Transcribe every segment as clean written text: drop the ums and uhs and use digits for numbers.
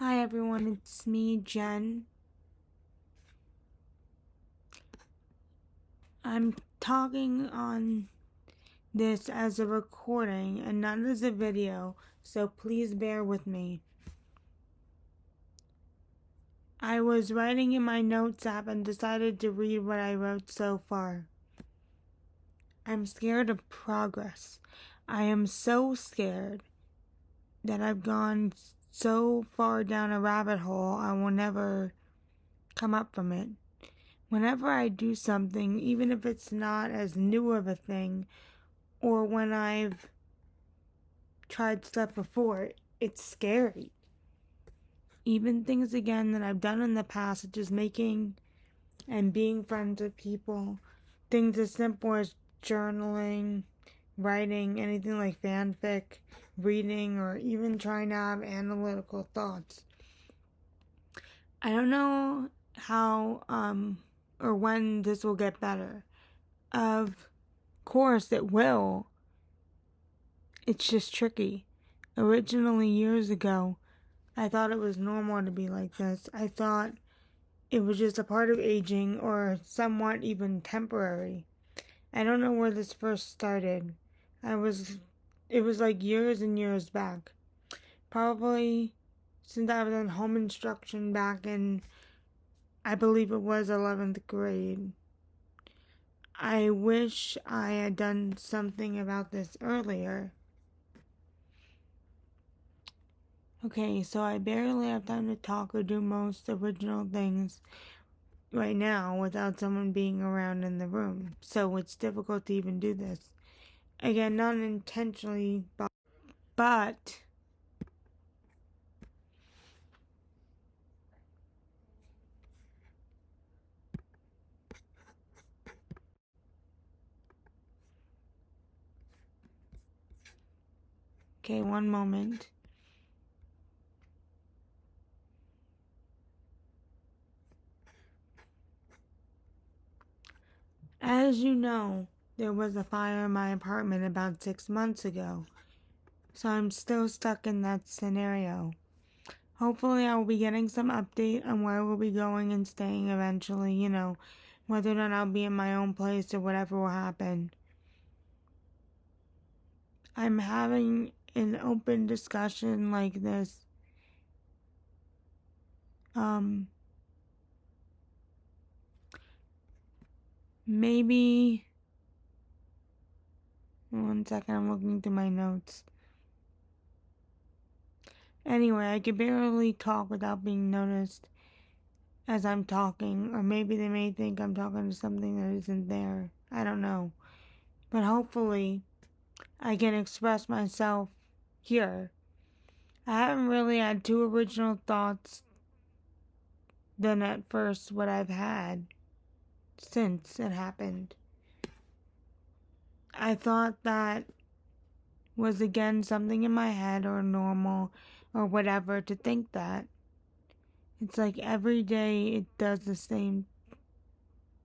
Hi everyone, it's me, Jen. I'm talking on this as a recording and not as a video, so please bear with me. I was writing in my notes app and decided to read what I wrote so far. I'm scared of progress. I am so scared that I've gone so far down a rabbit hole I will never come up from it. Whenever I do something, even if it's not as new of a thing, or when I've tried stuff before, it's scary. Even things again that I've done in the past, such as making and being friends with people, things as simple as journaling, writing, anything like fanfic, reading, or even trying to have analytical thoughts. I don't know how or when this will get better. Of course it will. It's just tricky. Originally, years ago, I thought it was normal to be like this. I thought it was just a part of aging or somewhat even temporary. I don't know where this first started. It was like years and years back. Probably since I was in home instruction back in, I believe it was 11th grade. I wish I had done something about this earlier. Okay, so I barely have time to talk or do most original things right now without someone being around in the room. So it's difficult to even do this. Again, not intentionally, but okay, one moment. As you know, there was a fire in my apartment about 6 months ago. So I'm still stuck in that scenario. Hopefully, I will be getting some update on where we'll be going and staying eventually, whether or not I'll be in my own place or whatever will happen. I'm having an open discussion like this. Maybe. One second, I'm looking through my notes. Anyway, I can barely talk without being noticed as I'm talking, or maybe they may think I'm talking to something that isn't there. I don't know. But hopefully, I can express myself here. I haven't really had two original thoughts than at first what I've had since it happened. I thought that was again something in my head or normal or whatever to think that. It's like every day it does the same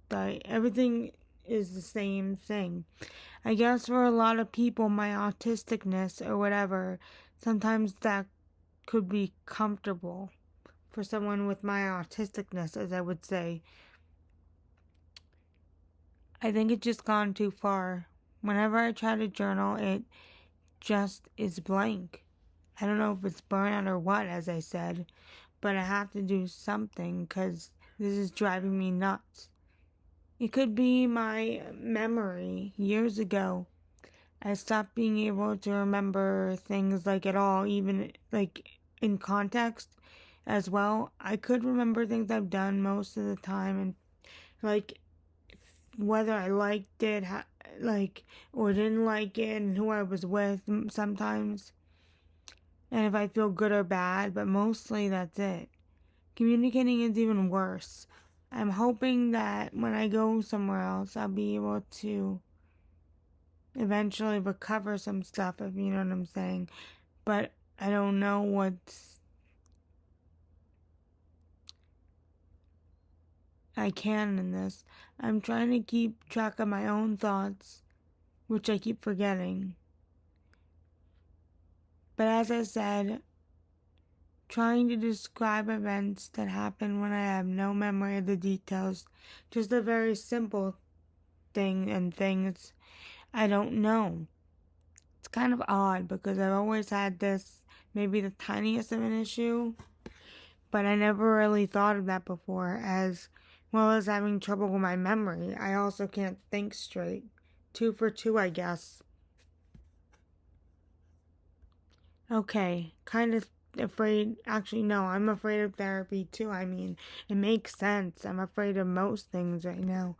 thing. Everything is the same thing. I guess for a lot of people, my autisticness or whatever, sometimes that could be comfortable for someone with my autisticness, as I would say. I think it's just gone too far. Whenever I try to journal, it just is blank. I don't know if it's burnout or what, as I said, but I have to do something because this is driving me nuts. It could be my memory. Years ago, I stopped being able to remember things like at all, even like in context as well. I could remember things I've done most of the time and like whether I liked it, like, or didn't like it, and who I was with sometimes, and if I feel good or bad, but mostly that's it. Communicating is even worse. I'm hoping that when I go somewhere else, I'll be able to eventually recover some stuff, if you know what I'm saying. But I don't know what's I can in this. I'm trying to keep track of my own thoughts, which I keep forgetting. But as I said, trying to describe events that happen when I have no memory of the details, just a very simple thing and things I don't know. It's kind of odd because I've always had this, maybe the tiniest of an issue, but I never really thought of that before. As well as having trouble with my memory, I also can't think straight. Two for two, I guess. Okay, kind of afraid. Actually, no, I'm afraid of therapy too. I mean, it makes sense. I'm afraid of most things right now.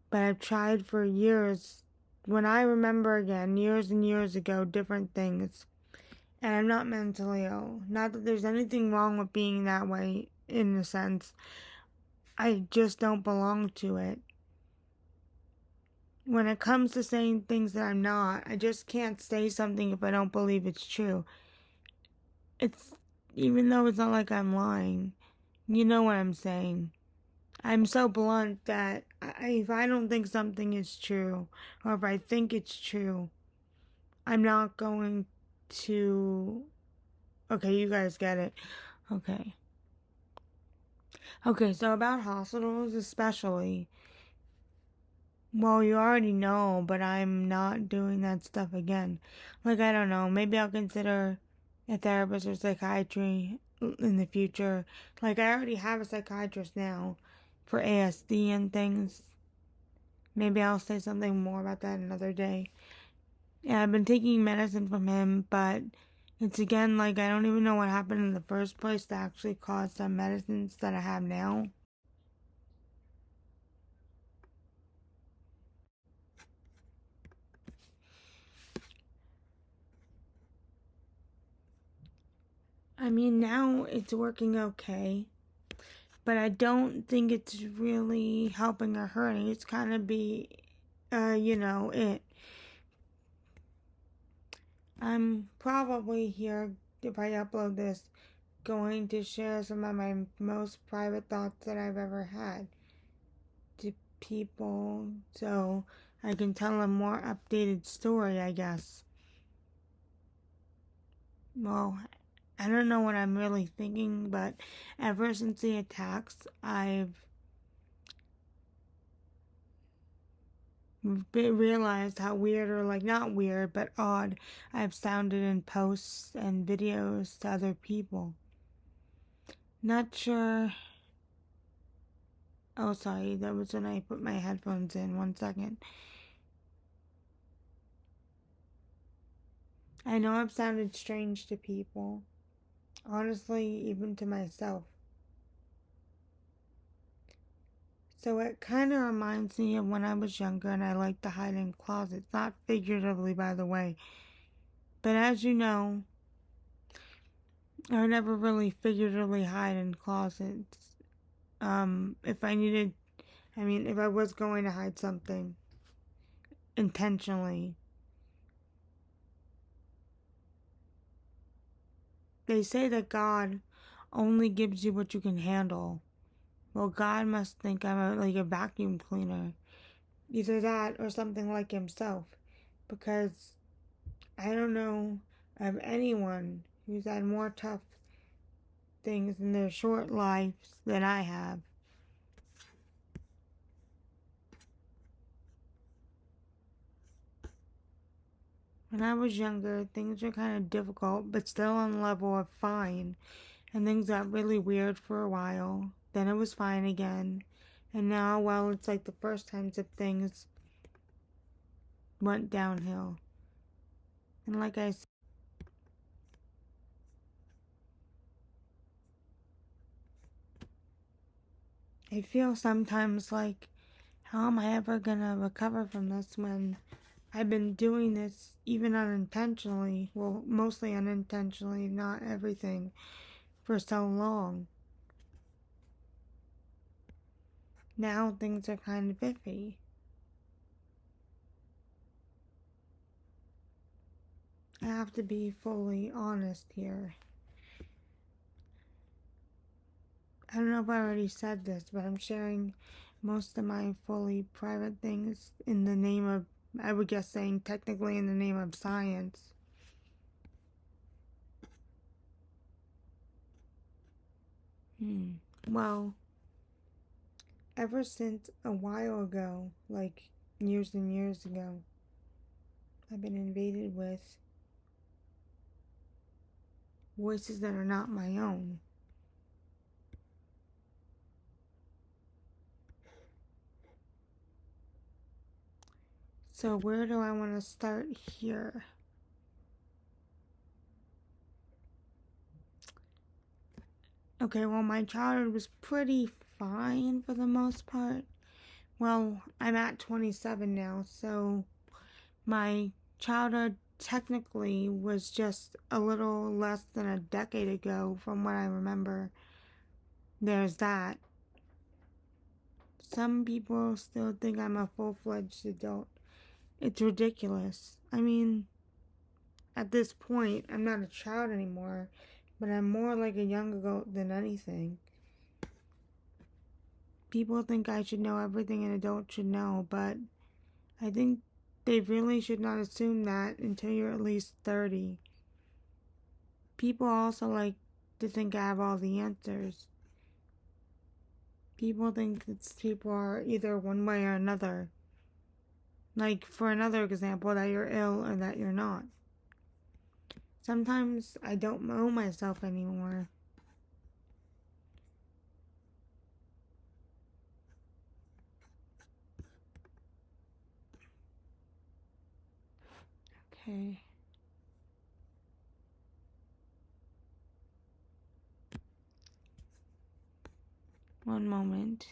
But I've tried for years. When I remember again, years and years ago, different things. And I'm not mentally ill. Not that there's anything wrong with being that way, in a sense. I just don't belong to it. When it comes to saying things that I'm not, I just can't say something if I don't believe it's true. It's, even though it's not like I'm lying. You know what I'm saying. I'm so blunt that if I don't think something is true, or if I think it's true, I'm not going to. Okay, you guys get it. Okay. Okay, so about hospitals, especially. Well, you already know, but I'm not doing that stuff again. Like, I don't know. Maybe I'll consider a therapist or psychiatry in the future. Like, I already have a psychiatrist now for ASD and things. Maybe I'll say something more about that another day. Yeah, I've been taking medicine from him, but it's again like I don't even know what happened in the first place to actually cause some medicines that I have now. I mean, now it's working okay, but I don't think it's really helping or hurting. It's kind of it. I'm probably here, if I upload this, going to share some of my most private thoughts that I've ever had to people, so I can tell a more updated story, I guess. Well, I don't know what I'm really thinking, but ever since the attacks, I've realized how weird, or like not weird, but odd, I've sounded in posts and videos to other people. Not sure. Oh, sorry, that was when I put my headphones in. 1 second. I know I've sounded strange to people. Honestly, even to myself. So it kind of reminds me of when I was younger and I liked to hide in closets. Not figuratively, by the way. But as you know, I never really figuratively hide in closets. If I needed, if I was going to hide something intentionally, they say that God only gives you what you can handle. Well, God must think I'm like a vacuum cleaner. Either that or something like himself. Because I don't know of anyone who's had more tough things in their short lives than I have. When I was younger, things were kind of difficult, but still on the level of fine. And things got really weird for a while. Then it was fine again. And now, well, it's like the first times that things went downhill. And like I said, I feel sometimes like, how am I ever gonna recover from this when I've been doing this even unintentionally, well, mostly unintentionally, not everything, for so long. Now things are kind of iffy. I have to be fully honest here. I don't know if I already said this, but I'm sharing most of my fully private things in the name of, I would guess saying technically in the name of science. Well, ever since a while ago, like years and years ago, I've been invaded with voices that are not my own. So, where do I want to start here? Okay, well, my childhood was pretty fine for the most part. Well, I'm at 27 now, so my childhood technically was just a little less than a decade ago, from what I remember. There's that. Some people still think I'm a full fledged adult. It's ridiculous. I mean, at this point, I'm not a child anymore, but I'm more like a young adult than anything. People think I should know everything an adult should know, but I think they really should not assume that until you're at least 30. People also like to think I have all the answers. People think people are either one way or another. Like, for another example, that you're ill or that you're not. Sometimes I don't know myself anymore. Okay. One moment.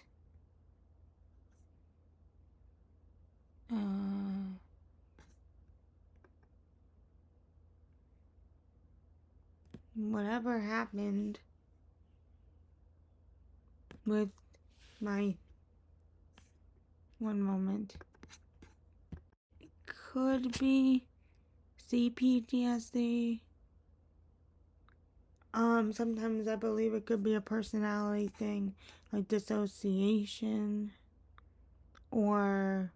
Whatever happened with my. One moment. Could be CPTSD. Sometimes I believe it could be a personality thing, like dissociation, or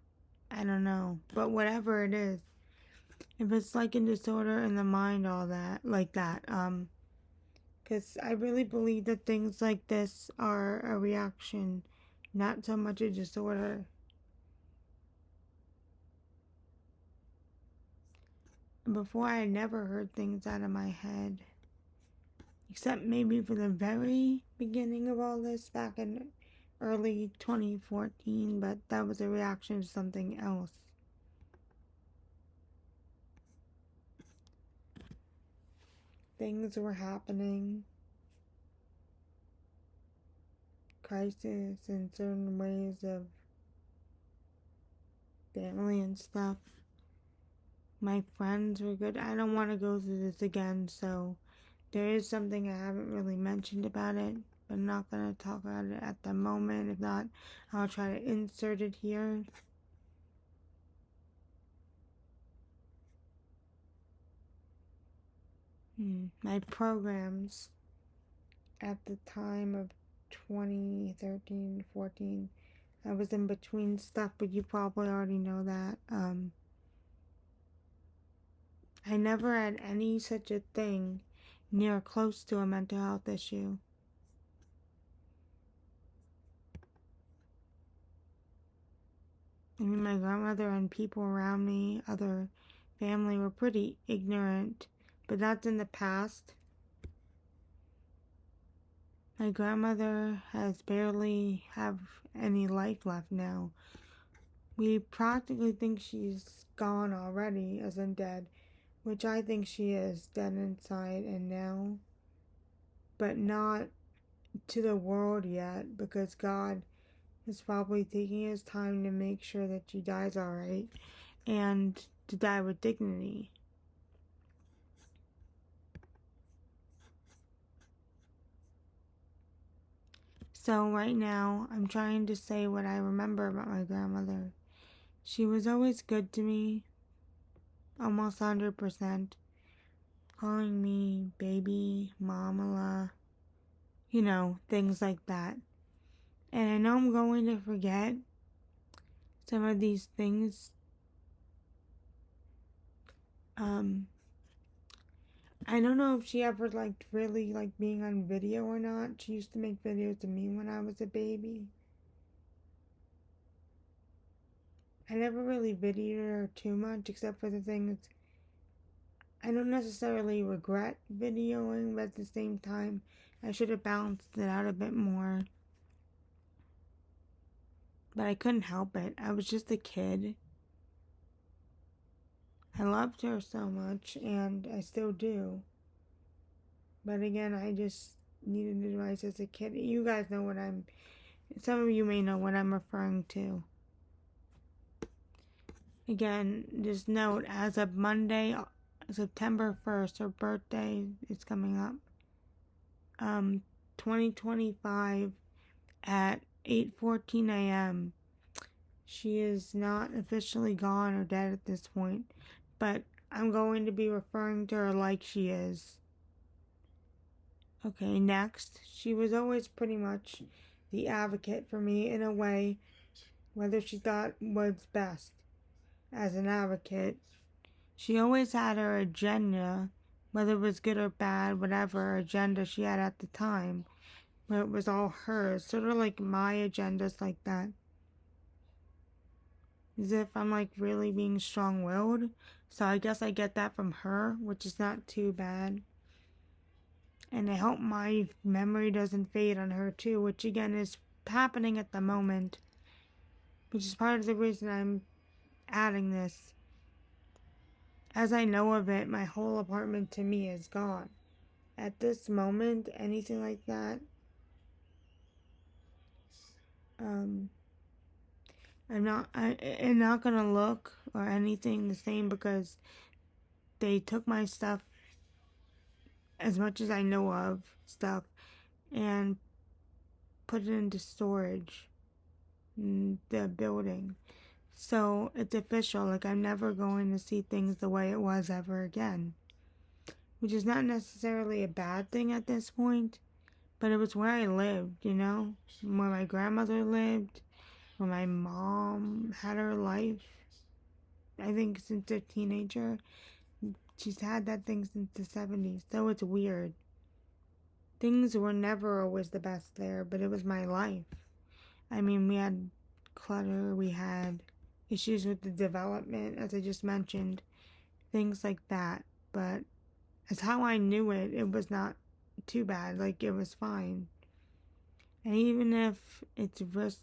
I don't know. But whatever it is, if it's like a disorder in the mind, all that, like that, because I really believe that things like this are a reaction, not so much a disorder. Before, I had never heard things out of my head. Except maybe for the very beginning of all this back in early 2014, but that was a reaction to something else. Things were happening, crisis in certain ways of family and stuff. My friends were good. I don't want to go through this again, so there is something I haven't really mentioned about it, but I'm not going to talk about it at the moment. If not, I'll try to insert it here. My programs at the time of 2013, 14, I was in between stuff, but you probably already know that. I never had any such a thing near close to a mental health issue. I mean, my grandmother and people around me, other family, were pretty ignorant, but that's in the past. My grandmother has barely have any life left now. We practically think she's gone already, as in dead, which I think she is dead inside and now, but not to the world yet, because God is probably taking his time to make sure that she dies alright and to die with dignity. So right now, I'm trying to say what I remember about my grandmother. She was always good to me, almost 100%, calling me baby, mamala, things like that. And I know I'm going to forget some of these things. I don't know if she ever really liked being on video or not. She used to make videos of me when I was a baby. I never really videoed her too much, except for the things I don't necessarily regret videoing, but at the same time, I should have balanced it out a bit more. But I couldn't help it. I was just a kid. I loved her so much, and I still do. But again, I just needed advice as a kid. You guys know what some of you may know what I'm referring to. Again, just note, as of Monday, September 1st, her birthday is coming up. 2025 at 8:14 a.m. She is not officially gone or dead at this point, but I'm going to be referring to her like she is. Okay, next. She was always pretty much the advocate for me in a way, whether she thought was best as an advocate. She always had her agenda, whether it was good or bad, whatever agenda she had at the time, but it was all hers, sort of like my agendas like that. As if I'm really being strong willed. So I guess I get that from her, which is not too bad. And I hope my memory doesn't fade on her too, which again is happening at the moment, which is part of the reason I'm adding this. As I know of it, my whole apartment to me is gone. At this moment, anything like that, um, I'm not gonna look or anything the same because they took my stuff, as much as I know of stuff, and put it into storage in the building. So it's official. I'm never going to see things the way it was ever again. Which is not necessarily a bad thing at this point, but it was where I lived, where my grandmother lived, where my mom had her life. I think since a teenager. She's had that thing since the 70s, so it's weird. Things were never always the best there, but it was my life. I mean, we had clutter, we had issues with the development, as I just mentioned, things like that. But as how I knew it, it was not too bad. It was fine. And even if it's risk,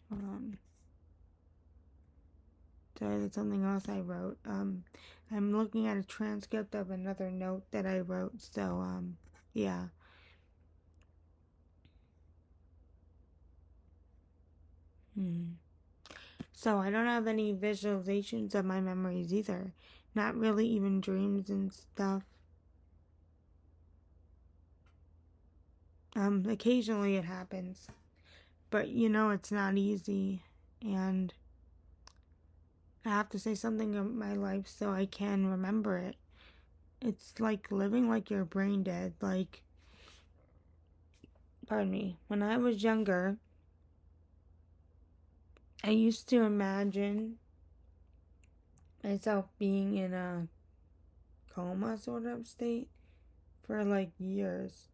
hold on. Sorry, that's something else I wrote. I'm looking at a transcript of another note that I wrote. So, yeah. So I don't have any visualizations of my memories either. Not really even dreams and stuff. Occasionally it happens. But it's not easy. And I have to say something of my life so I can remember it. It's like living like you're brain dead. Pardon me. When I was younger, I used to imagine myself being in a coma sort of state for years.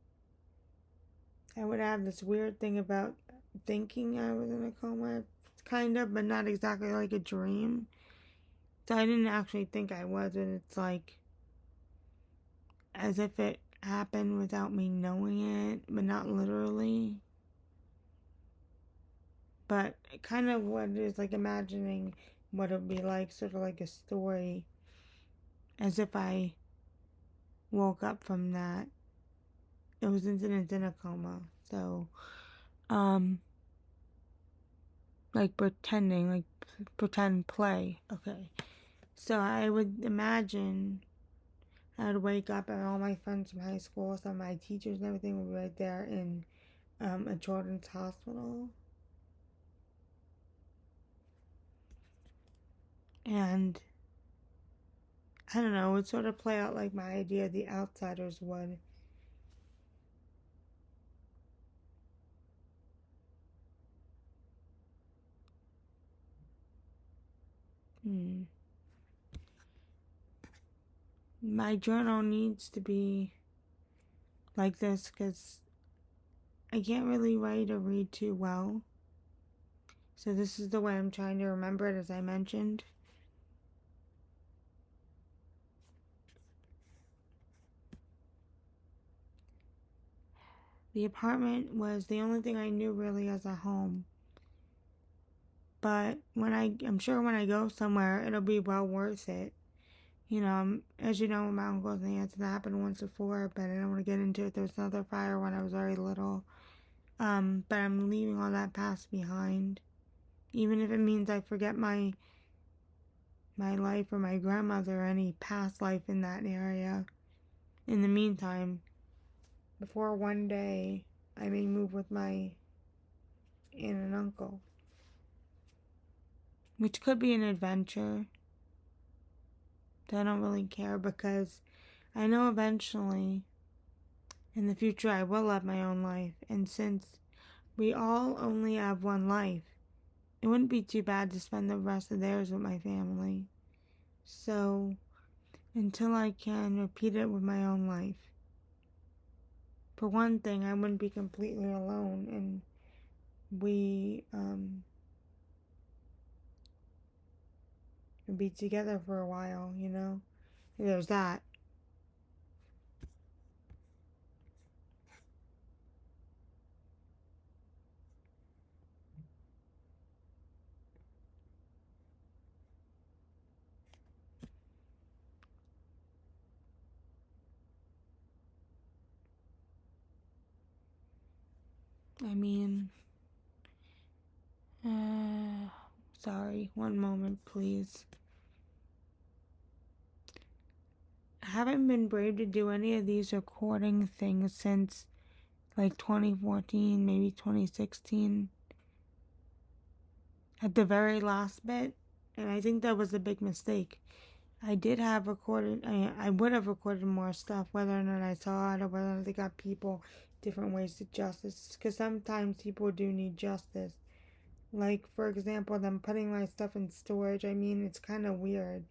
I would have this weird thing about thinking I was in a coma, kind of, but not exactly like a dream. So I didn't actually think I was, but it's as if it happened without me knowing it, but not literally. But kind of what it is, imagining what it would be like, sort of like a story, as if I woke up from that. It was incidents in a coma. So, pretending, pretend play. Okay. So I would imagine I would wake up and all my friends from high school, some of my teachers and everything would be right there in a children's hospital. And I don't know, it would sort of play out like my idea of The Outsiders would. Hmm. my journal needs to be like this because I can't really write or read too well. So this is the way I'm trying to remember it, as I mentioned. The apartment was the only thing I knew really as a home. But I'm sure when I go somewhere, it'll be well worth it. You know, as you know, my uncle's and aunts, that happened once before, but I don't want to get into it. There was another fire when I was very little. But I'm leaving all that past behind. Even if it means I forget my life or my grandmother or any past life in that area. In the meantime, before one day I may move with my aunt and uncle, which could be an adventure. I don't really care because I know eventually in the future I will have my own life. And since we all only have one life, it wouldn't be too bad to spend the rest of theirs with my family. So, until I can repeat it with my own life. For one thing, I wouldn't be completely alone, and we would be together for a while, you know? There's that. I mean, sorry, one moment, please. I haven't been brave to do any of these recording things since like 2014, maybe 2016, at the very last bit, and I think that was a big mistake. I did have recorded, I would have recorded more stuff, whether or not I saw it or whether or not they got people different ways to justice, because sometimes people do need justice. Like, for example, them putting my stuff in storage, I mean, it's kind of weird.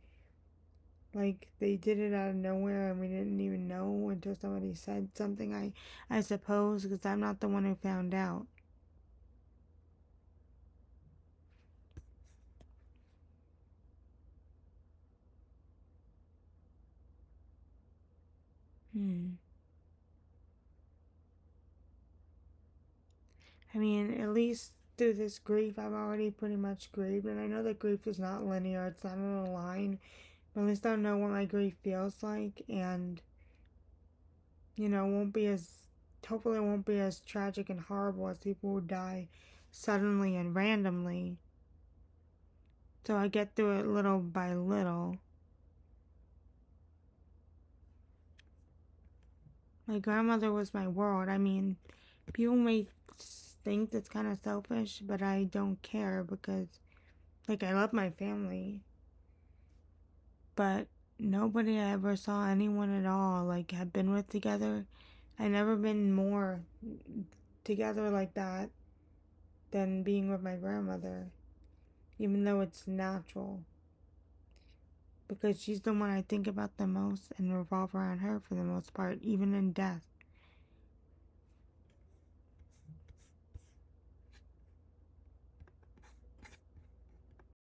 Like, they did it out of nowhere and we didn't even know until somebody said something, I suppose, because I'm not the one who found out. I mean, at least through this grief, I've already pretty much grieved, and I know that grief is not linear, it's not on a line, but at least I know what my grief feels like, and, you know, hopefully it won't be as tragic and horrible as people who die suddenly and randomly. So I get through it little by little. My grandmother was my world. I mean, people may think that's kind of selfish, but I don't care because, like, I love my family. But nobody I ever saw anyone at all, like, have been with together. I never been more together like that than being with my grandmother, even though it's natural. Because she's the one I think about the most and revolve around her for the most part, even in death.